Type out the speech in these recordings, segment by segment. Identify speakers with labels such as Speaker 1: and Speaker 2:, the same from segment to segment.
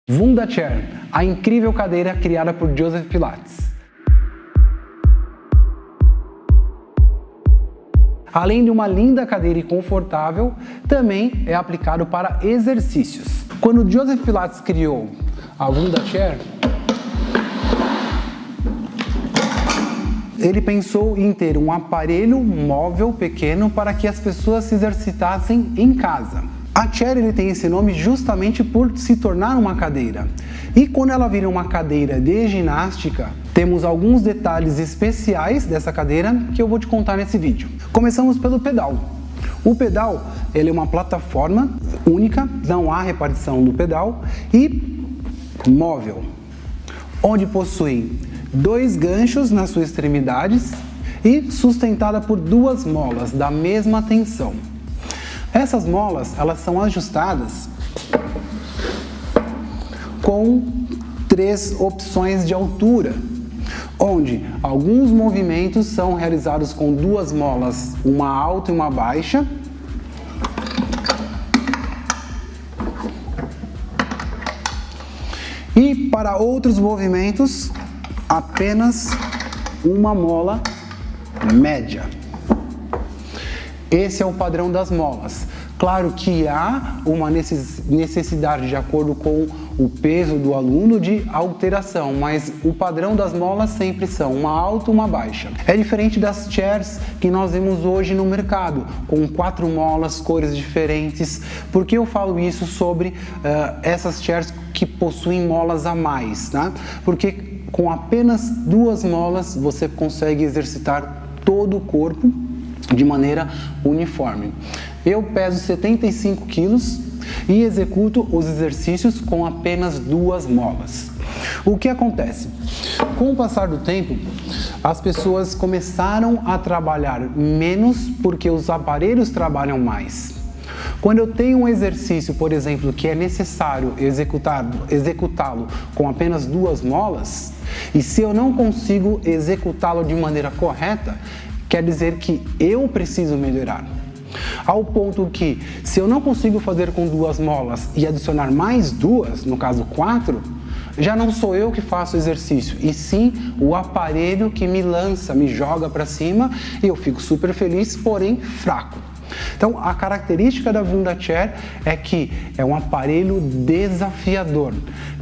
Speaker 1: Wunderchair, a incrível cadeira criada por Joseph Pilates. Além de uma linda cadeira e confortável, também é aplicado para exercícios. Quando Joseph Pilates criou a Wunderchair, ele pensou em ter um aparelho móvel pequeno para que as pessoas se exercitassem em casa. A chair ele tem esse nome justamente por se tornar uma cadeira. E quando ela vira uma cadeira de ginástica, temos alguns detalhes especiais dessa cadeira que eu vou te contar nesse vídeo. Começamos pelo pedal. O pedal ele é uma plataforma única, não há repartição do pedal, e móvel, onde possui 2 ganchos nas suas extremidades e sustentada por 2 molas da mesma tensão. Essas molas, elas são ajustadas com 3 opções de altura, onde alguns movimentos são realizados com 2 molas, uma alta e uma baixa, e para outros movimentos, apenas uma mola média. Esse é o padrão das molas. Claro que há uma necessidade, de acordo com o peso do aluno, de alteração, mas o padrão das molas sempre são uma alta e uma baixa. É diferente das chairs que nós vemos hoje no mercado, com 4 molas, cores diferentes. Por que eu falo isso sobre essas chairs que possuem molas a mais, tá? Porque com apenas 2 molas você consegue exercitar todo o corpo de maneira uniforme. Eu peso 75 quilos e executo os exercícios com apenas 2 molas. O que acontece? Com o passar do tempo, as pessoas começaram a trabalhar menos porque os aparelhos trabalham mais. Quando eu tenho um exercício, por exemplo, que é necessário executá-lo com apenas 2 molas, e se eu não consigo executá-lo de maneira correta, quer dizer que eu preciso melhorar. Ao ponto que, se eu não consigo fazer com 2 molas e adicionar mais 2, no caso 4, já não sou eu que faço o exercício, e sim o aparelho que me lança, me joga para cima, e eu fico super feliz, porém fraco. Então, a característica da Wunderchair é que é um aparelho desafiador,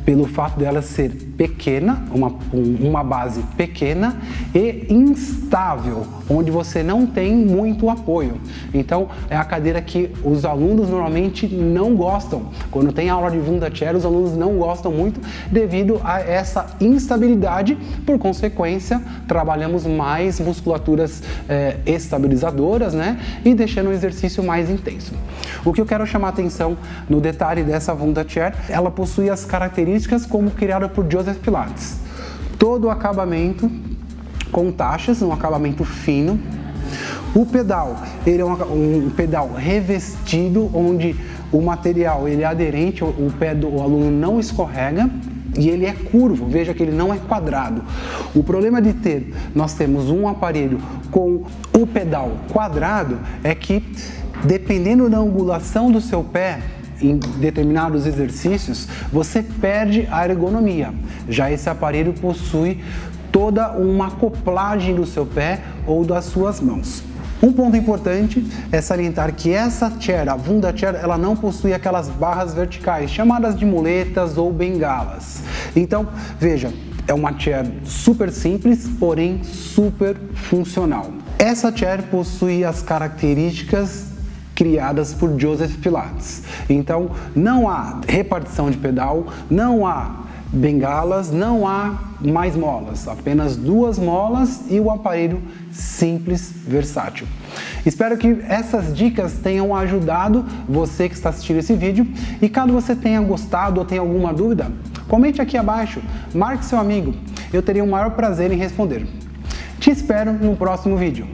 Speaker 1: pelo fato dela ser pequena, uma base pequena e instável, onde você não tem muito apoio. Então, é a cadeira que os alunos normalmente não gostam. Quando tem aula de Wunderchair, os alunos não gostam muito devido a essa instabilidade. Por consequência, trabalhamos mais musculaturas estabilizadoras, né? E deixando o exercício mais intenso. O que eu quero chamar a atenção no detalhe dessa Wunderchair, ela possui as características como criada por Joseph Pilates. Todo o acabamento com taxas, um acabamento fino. O pedal, ele é um pedal revestido, onde o material ele é aderente, o pé do aluno não escorrega, e ele é curvo, veja que ele não é quadrado. O problema de nós temos um aparelho com o pedal quadrado é que, dependendo da angulação do seu pé, em determinados exercícios, você perde a ergonomia. Já esse aparelho possui toda uma acoplagem do seu pé ou das suas mãos. Um ponto importante é salientar que essa chair, a Wunderchair, ela não possui aquelas barras verticais, chamadas de muletas ou bengalas. Então, veja, é uma chair super simples, porém super funcional. Essa chair possui as características criadas por Joseph Pilates. Então, não há repartição de pedal, não há bengalas, não há mais molas, apenas 2 molas e o aparelho simples, versátil. Espero que essas dicas tenham ajudado você que está assistindo esse vídeo, e caso você tenha gostado ou tenha alguma dúvida, comente aqui abaixo, marque seu amigo, eu teria o maior prazer em responder. Te espero no próximo vídeo.